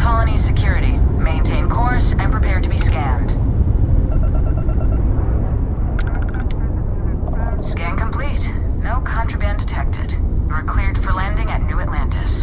colony security. Maintain course and prepare to be scanned. Scan complete. No contraband detected. You are cleared for landing at New Atlantis.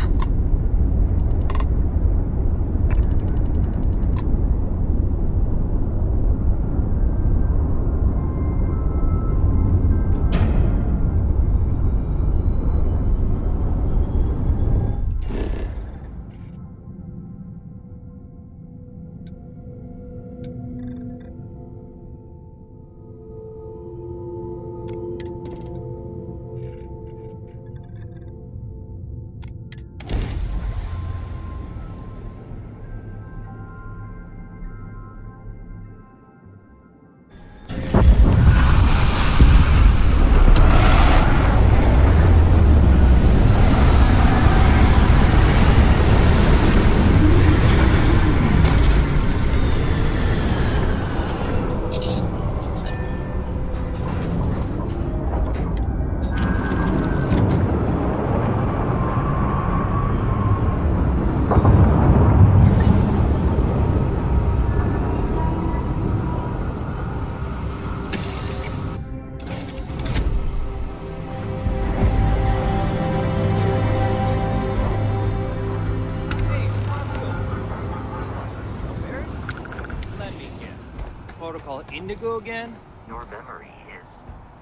Indigo again? Your memory is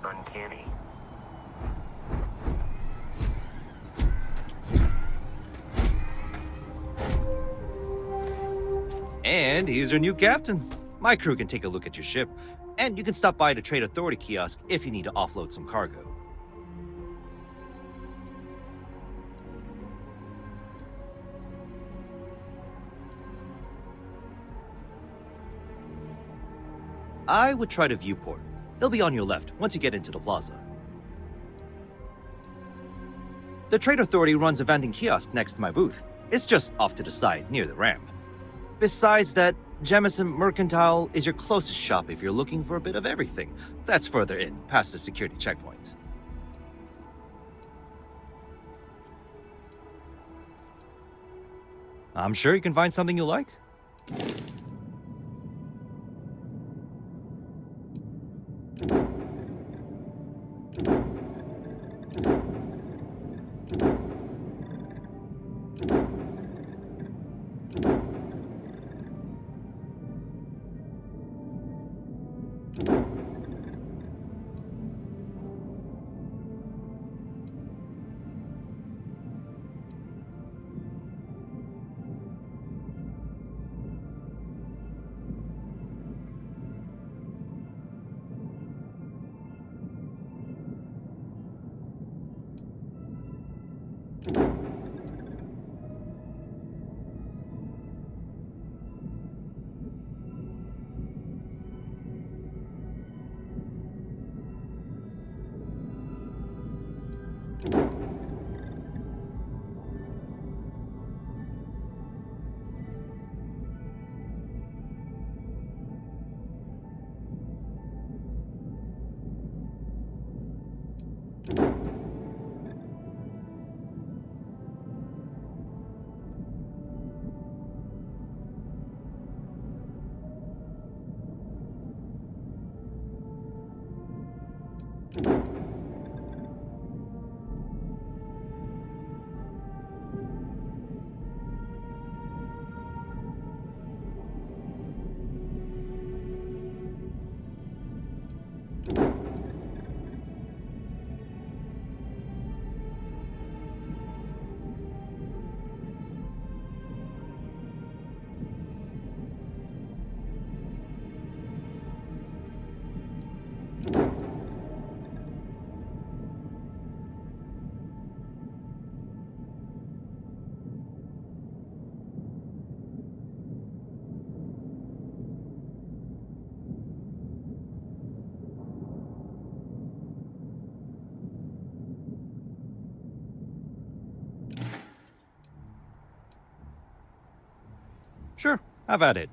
uncanny. And here's your new captain. My crew can take a look at your ship, and you can stop by the Trade Authority kiosk if you need to offload some cargo. I would try the viewport. It'll be on your left once you get into the plaza. The Trade Authority runs a vending kiosk next to my booth. It's just off to the side, near the ramp. Besides that, Jemison Mercantile is your closest shop if you're looking for a bit of everything. That's further in, past the security checkpoint. I'm sure you can find something you like. Sure, have at it.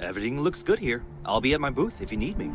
Everything looks good here. I'll be at my booth if you need me.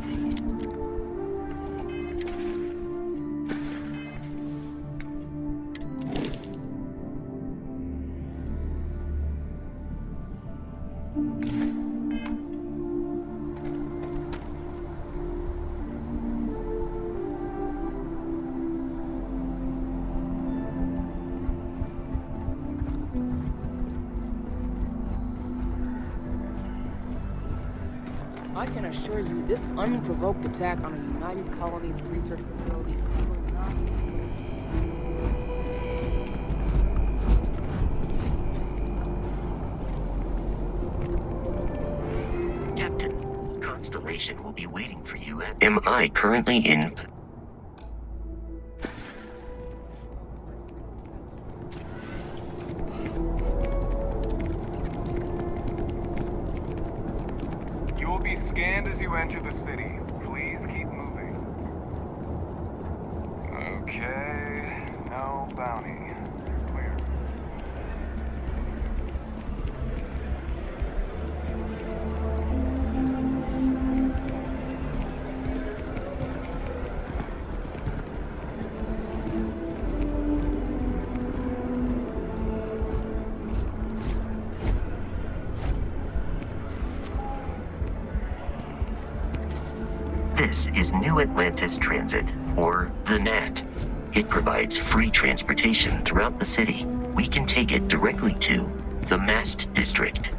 I can assure you, this unprovoked attack on a United Colonies research facility will not... Captain, Constellation will be waiting for you at... Am I currently in... You will be scanned as you enter the city. Please keep moving. Okay, no bounty. Clear. This is New Atlantis Transit, or the NAT. It provides free transportation throughout the city. We can take it directly to the Mast District.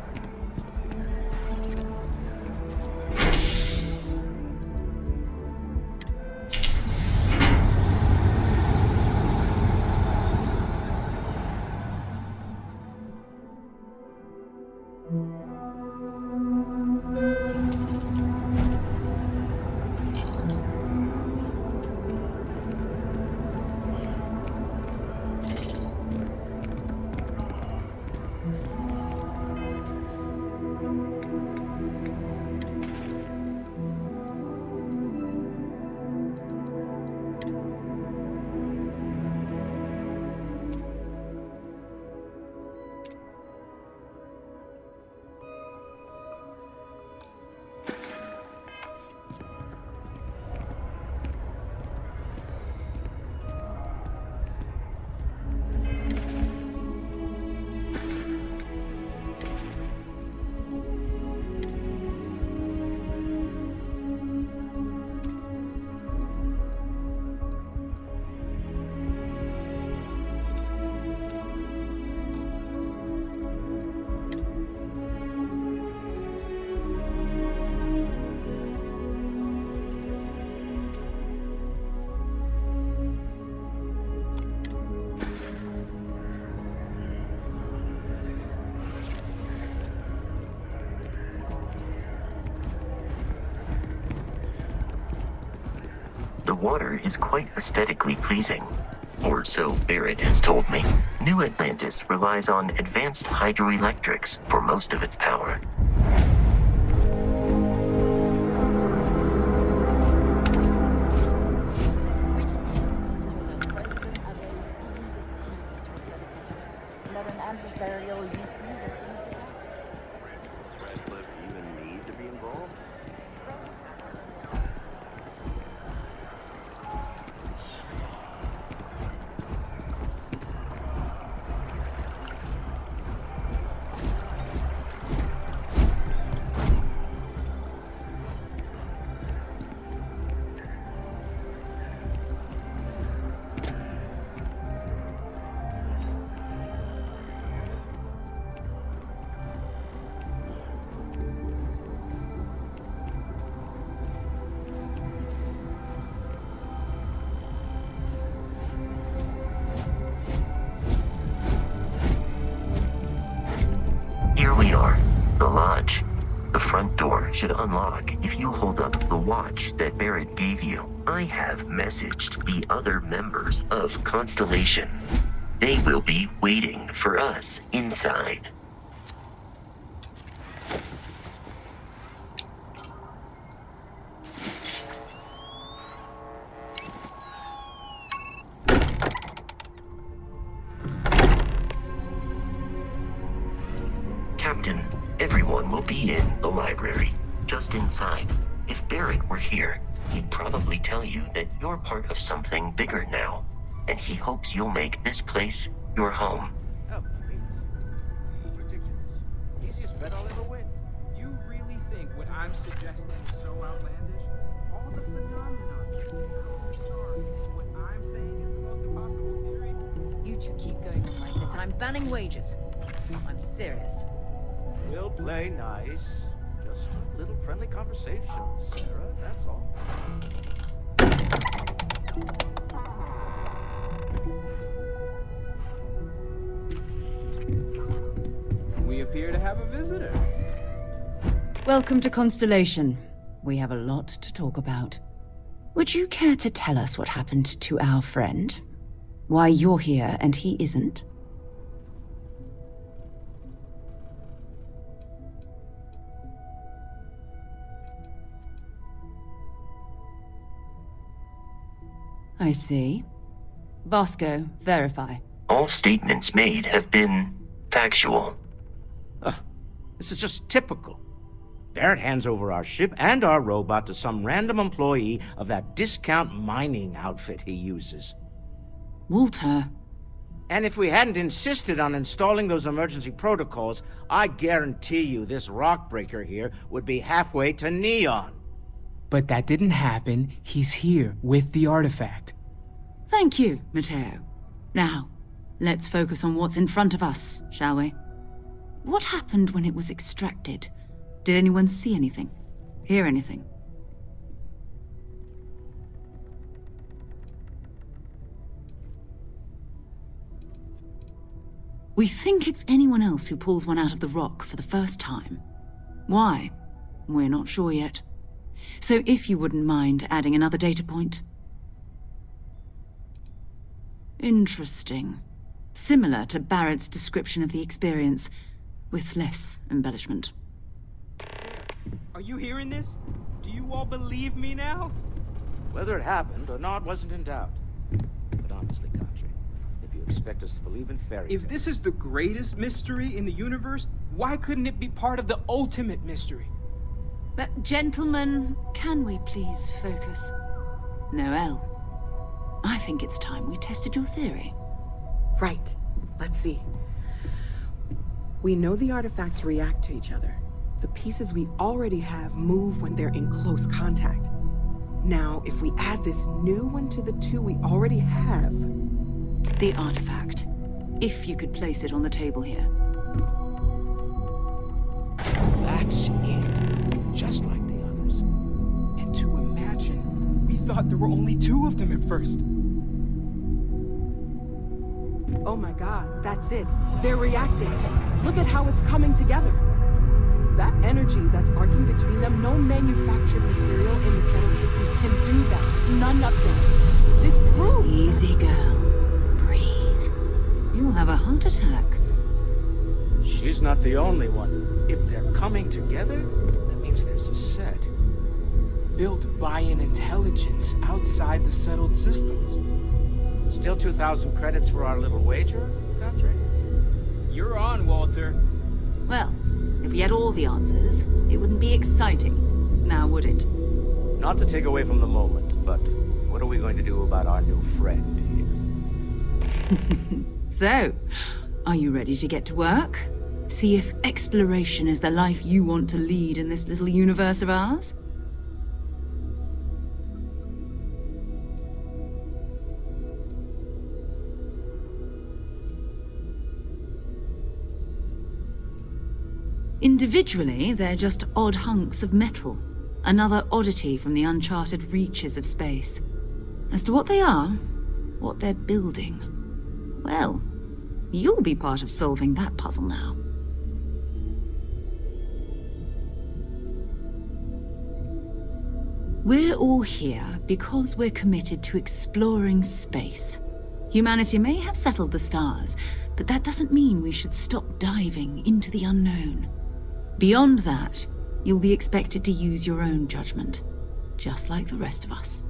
The water is quite aesthetically pleasing. Or so Barrett has told me. New Atlantis relies on advanced hydroelectrics for most of its power. Even need to be involved? Here we are, the lodge. The front door should unlock if you hold up the watch that Barrett gave you. I have messaged the other members of Constellation. They will be waiting for us inside. Captain, Everyone will be in the library, just inside. If Barrett were here, he'd probably tell you that you're part of something bigger now, and he hopes you'll make this place your home. Oh, please. Ridiculous. Easiest bet I'll ever win. You really think what I'm suggesting is so outlandish? All the phenomena we see on the stars, and what I'm saying is the most impossible theory? You two keep going on like this, and I'm banning wagers. I'm serious. We'll play nice. Just a little friendly conversation, Sarah, that's all. We appear to have a visitor. Welcome to Constellation. We have a lot to talk about. Would you care to tell us what happened to our friend? Why you're here and he isn't? I see. Vasco, verify. All statements made have been factual. This is just typical. Barrett hands over our ship and our robot to some random employee of that discount mining outfit he uses. Walter. And if we hadn't insisted on installing those emergency protocols, I guarantee you this rock breaker here would be halfway to Neon. But that didn't happen. He's here with the artifact. Thank you, Matteo. Now, let's focus on what's in front of us, shall we? What happened when it was extracted? Did anyone see anything? Hear anything? We think it's anyone else who pulls one out of the rock for the first time. Why? We're not sure yet. So if you wouldn't mind adding another data point. Interesting. Similar to Barrett's description of the experience, with less embellishment. Are you hearing this? Do you all believe me now? Whether it happened or not wasn't in doubt. But honestly, Country, if you expect us to believe in fairy If tales- this is the greatest mystery in the universe, why couldn't it be part of the ultimate mystery? But gentlemen, can we please focus? Noel, I think it's time we tested your theory. Right. Let's see. We know the artifacts react to each other. The pieces we already have move when they're in close contact. Now, if we add this new one to the two we already have... The artifact. If you could place it on the table here. That's it. Just like the others. And to imagine, we thought there were only two of them at first. Oh my god, that's it. They're reacting. Look at how it's coming together. That energy that's arcing between them, no manufactured material in the settled systems can do that. None of them. This proves... Easy, girl. Breathe. You'll have a heart attack. She's not the only one. If they're coming together, that means there's a set. Built by an intelligence outside the settled systems. Still 2,000 credits for our little wager, Country? You're on, Walter. Well, if we had all the answers, it wouldn't be exciting. Now, would it? Not to take away from the moment, but what are we going to do about our new friend here? So, are you ready to get to work? See if exploration is the life you want to lead in this little universe of ours? Individually, they're just odd hunks of metal. Another oddity from the uncharted reaches of space. As to what they are, what they're building, well, you'll be part of solving that puzzle now. We're all here because we're committed to exploring space. Humanity may have settled the stars, but that doesn't mean we should stop diving into the unknown. Beyond that, you'll be expected to use your own judgment, just like the rest of us.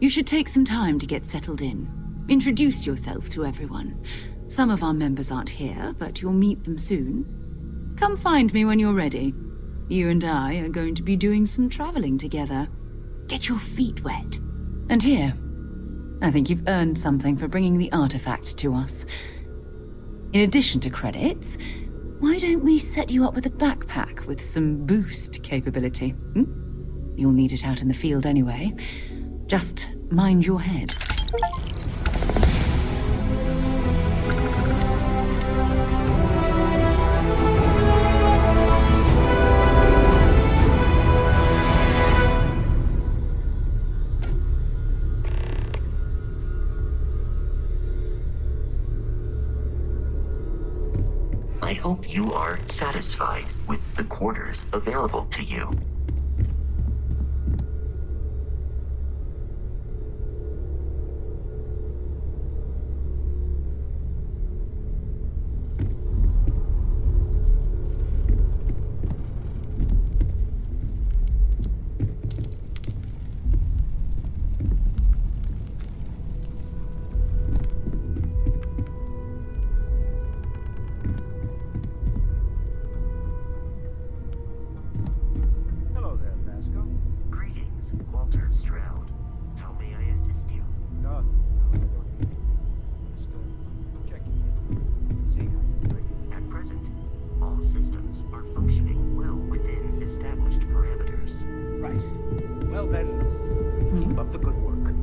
You should take some time to get settled in. Introduce yourself to everyone. Some of our members aren't here, but you'll meet them soon. Come find me when you're ready. You and I are going to be doing some traveling together. Get your feet wet. And here, I think you've earned something for bringing the artifact to us. In addition to credits, why don't we set you up with a backpack with some boost capability? You'll need it out in the field anyway. Just mind your head. I hope you are satisfied with the quarters available to you.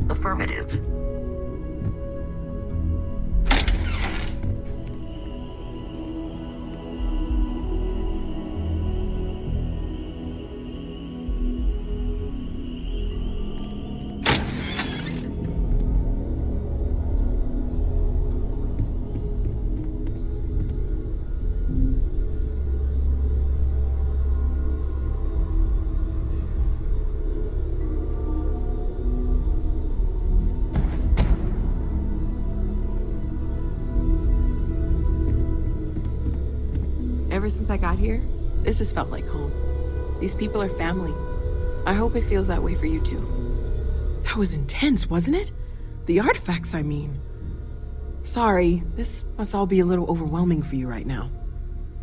Affirmative. Ever since I got here, this has felt like home. These people are family. I hope it feels that way for you too. That was intense, wasn't it? The artifacts, I mean. Sorry, this must all be a little overwhelming for you right now.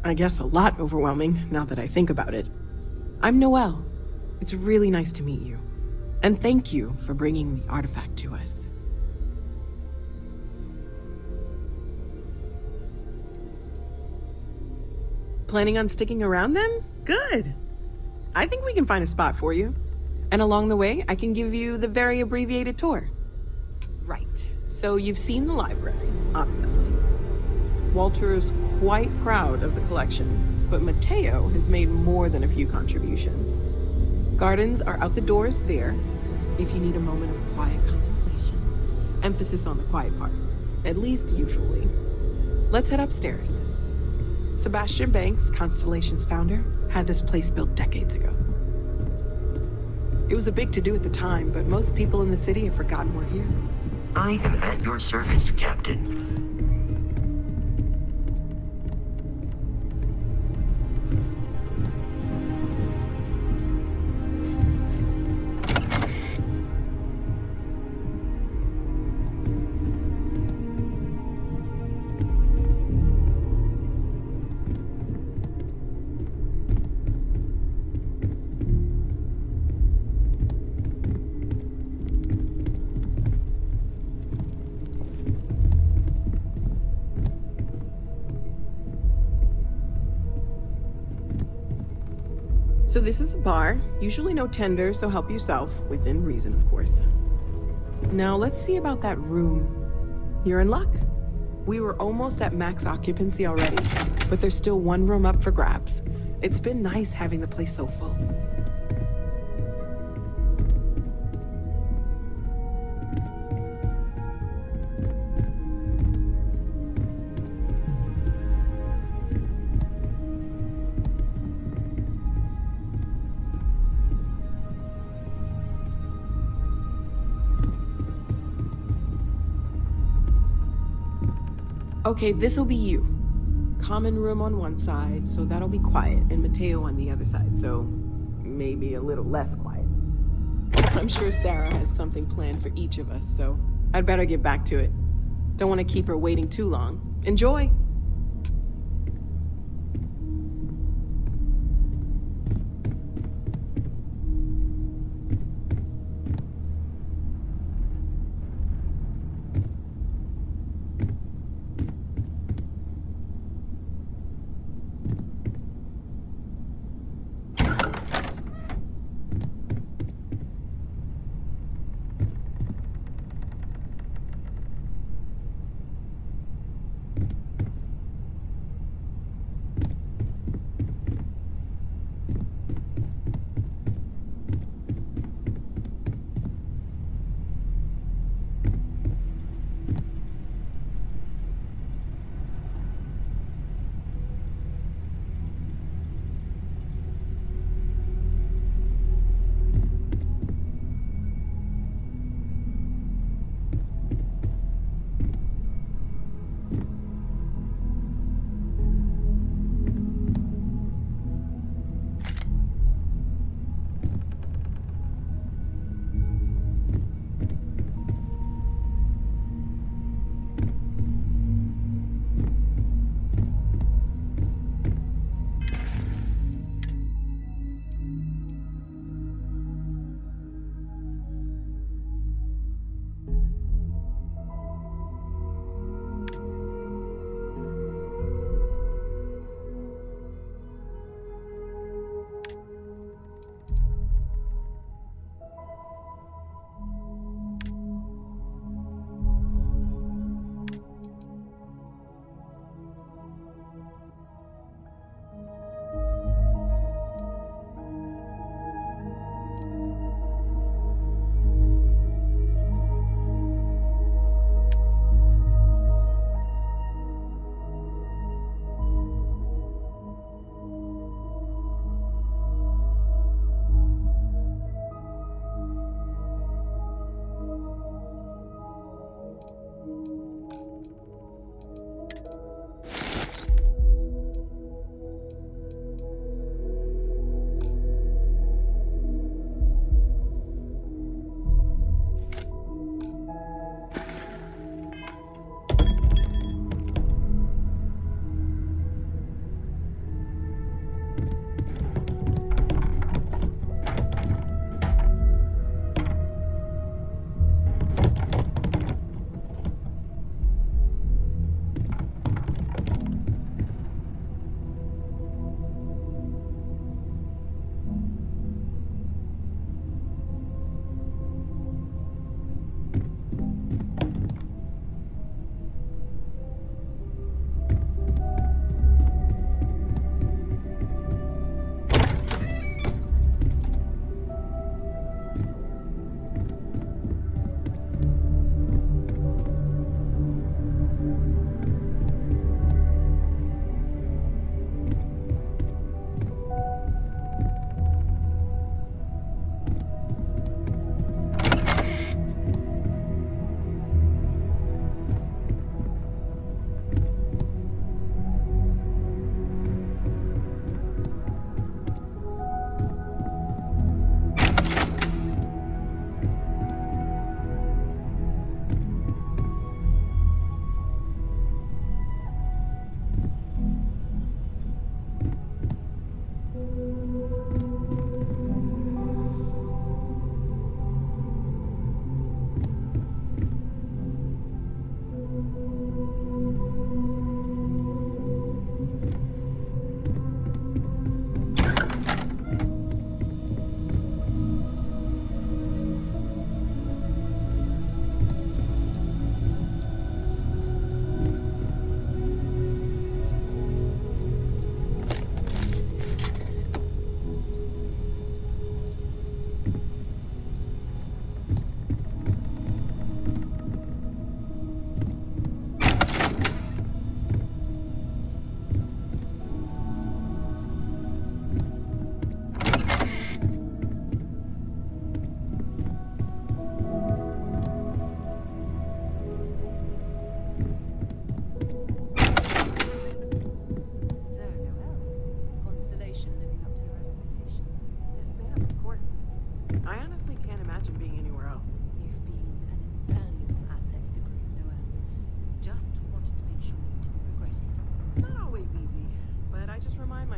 I guess a lot overwhelming, now that I think about it. I'm Noelle. It's really nice to meet you. And thank you for bringing the artifact to us. Planning on sticking around then? Good. I think we can find a spot for you. And along the way, I can give you the very abbreviated tour. Right. So you've seen the library, obviously. Walter is quite proud of the collection, but Mateo has made more than a few contributions. Gardens are out the doors there, if you need a moment of quiet contemplation. Emphasis on the quiet part, at least usually. Let's head upstairs. Sebastian Banks, Constellation's founder, had this place built decades ago. It was a big to-do at the time, but most people in the city have forgotten we're here. I am at your service, Captain. So this is the bar. Usually no tender, so help yourself, within reason, of course. Now let's see about that room. You're in luck. We were almost at max occupancy already, but there's still one room up for grabs. It's been nice having the place so full. Okay, this'll be you. Common room on one side, so that'll be quiet, and Mateo on the other side, so maybe a little less quiet. I'm sure Sarah has something planned for each of us, so I'd better get back to it. Don't want to keep her waiting too long. Enjoy.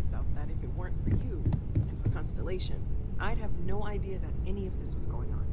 myself that if it weren't for you and for Constellation, I'd have no idea that any of this was going on.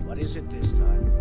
What is it this time?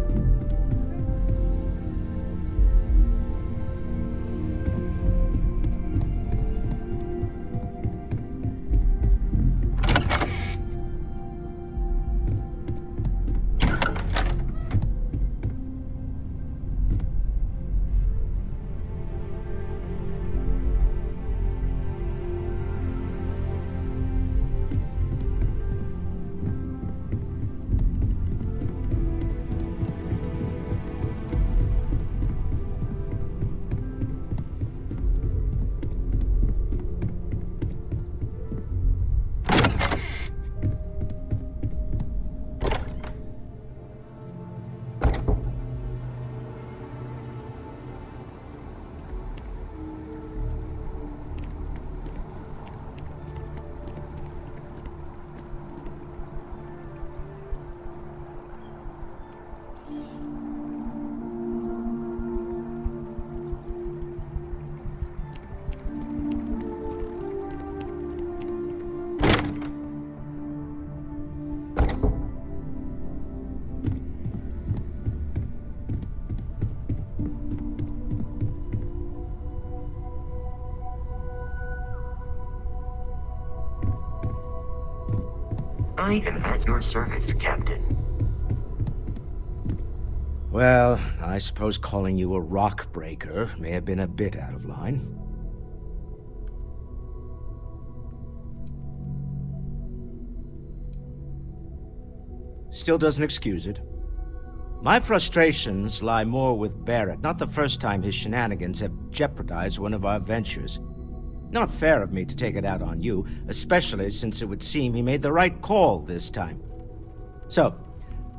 I am at your service, Captain. Well, I suppose calling you a rock breaker may have been a bit out of line. Still doesn't excuse it. My frustrations lie more with Barrett, not the first time his shenanigans have jeopardized one of our ventures. Not fair of me to take it out on you, especially since it would seem he made the right call this time. So,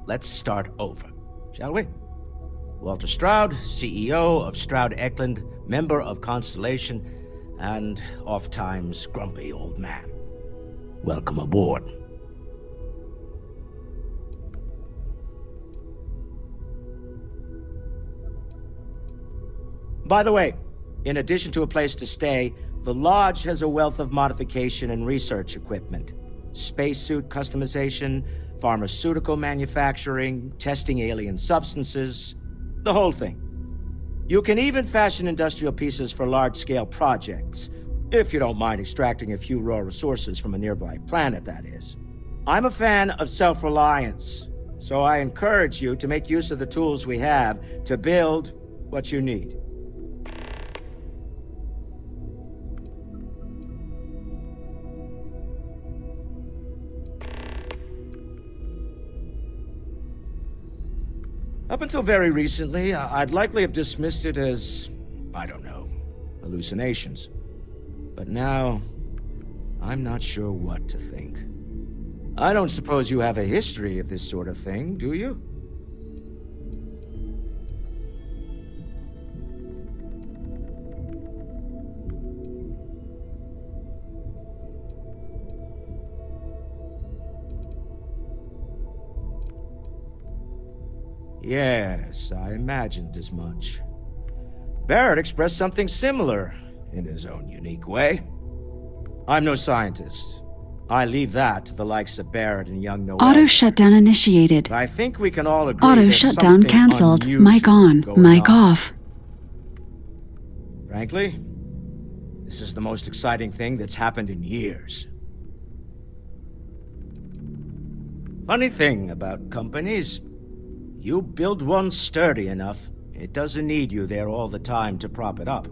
let's start over, shall we? Walter Stroud, CEO of Stroud Eklund, member of Constellation, and oft-times grumpy old man. Welcome aboard. By the way, in addition to a place to stay, the Lodge has a wealth of modification and research equipment. Spacesuit customization, pharmaceutical manufacturing, testing alien substances, the whole thing. You can even fashion industrial pieces for large-scale projects, if you don't mind extracting a few raw resources from a nearby planet, that is. I'm a fan of self-reliance, so I encourage you to make use of the tools we have to build what you need. Up until very recently, I'd likely have dismissed it as, I don't know, hallucinations. But now, I'm not sure what to think. I don't suppose you have a history of this sort of thing, do you? Yes, I imagined as much. Barrett expressed something similar, in his own unique way. I'm no scientist. I leave that to the likes of Barrett and young Noel. Auto shutdown initiated. I think we can all agree Auto there's shutdown something cancelled. unusual Mic on, going mic on. off. Frankly, this is the most exciting thing that's happened in years. Funny thing about companies, you build one sturdy enough, it doesn't need you there all the time to prop it up.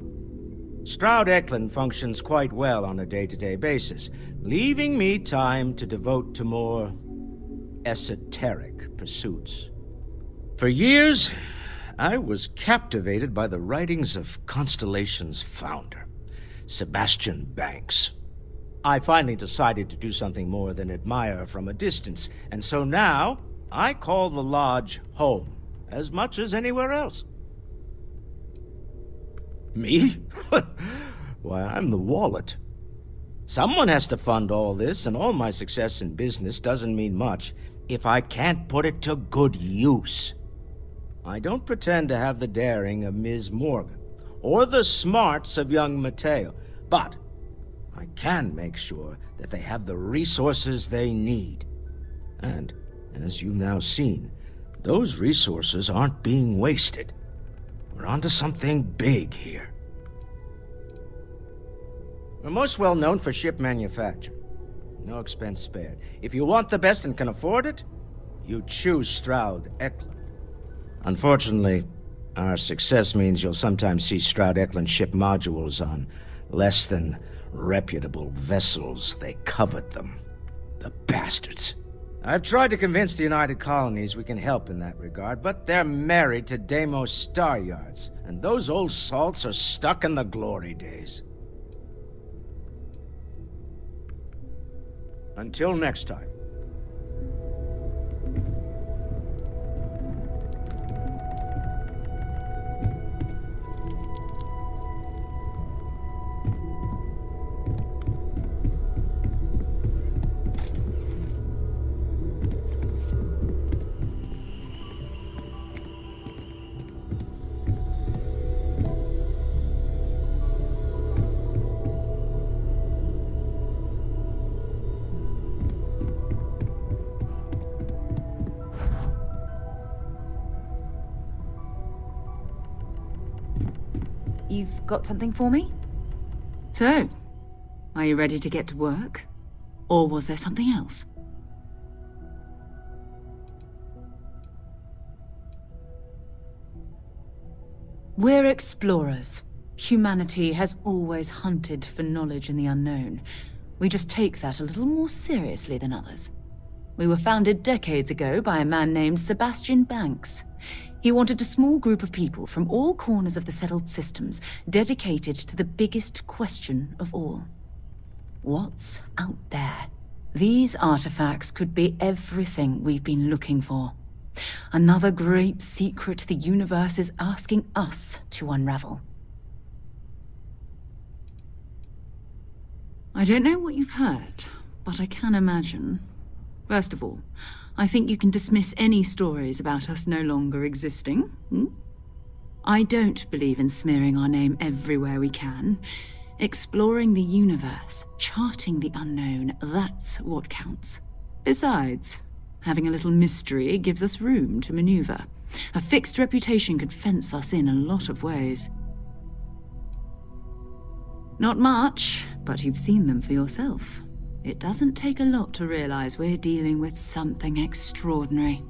Stroud Eklund functions quite well on a day-to-day basis, leaving me time to devote to more esoteric pursuits. For years, I was captivated by the writings of Constellation's founder, Sebastian Banks. I finally decided to do something more than admire from a distance, and so now I call the Lodge home as much as anywhere else. Me? Why, I'm the wallet. Someone has to fund all this, and all my success in business doesn't mean much if I can't put it to good use. I don't pretend to have the daring of Ms. Morgan, or the smarts of young Mateo, but I can make sure that they have the resources they need. And, as you've now seen, those resources aren't being wasted. We're onto something big here. We're most well known for ship manufacture. No expense spared. If you want the best and can afford it, you choose Stroud Eklund. Unfortunately, our success means you'll sometimes see Stroud Eklund ship modules on less than reputable vessels. They covet them. The bastards. I've tried to convince the United Colonies we can help in that regard, but they're married to Deimos Star Yards, and those old salts are stuck in the glory days. Until next time. You've got something for me? So, are you ready to get to work? Or was there something else? We're explorers. Humanity has always hunted for knowledge in the unknown. We just take that a little more seriously than others. We were founded decades ago by a man named Sebastian Banks. He wanted a small group of people from all corners of the settled systems dedicated to the biggest question of all. What's out there? These artifacts could be everything we've been looking for. Another great secret the universe is asking us to unravel. I don't know what you've heard, but I can imagine. First of all, I think you can dismiss any stories about us no longer existing. I don't believe in smearing our name everywhere we can. Exploring the universe, charting the unknown, that's what counts. Besides, having a little mystery gives us room to maneuver. A fixed reputation could fence us in a lot of ways. Not much, but you've seen them for yourself. It doesn't take a lot to realize we're dealing with something extraordinary.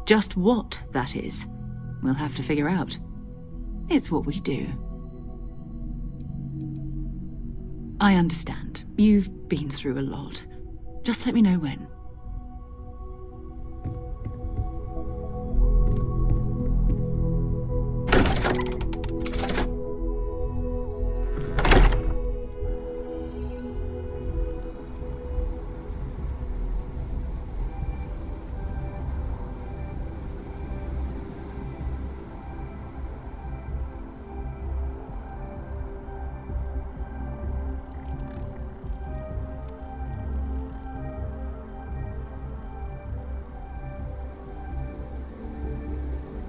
Just what that is, we'll have to figure out. It's what we do. I understand. You've been through a lot. Just let me know when.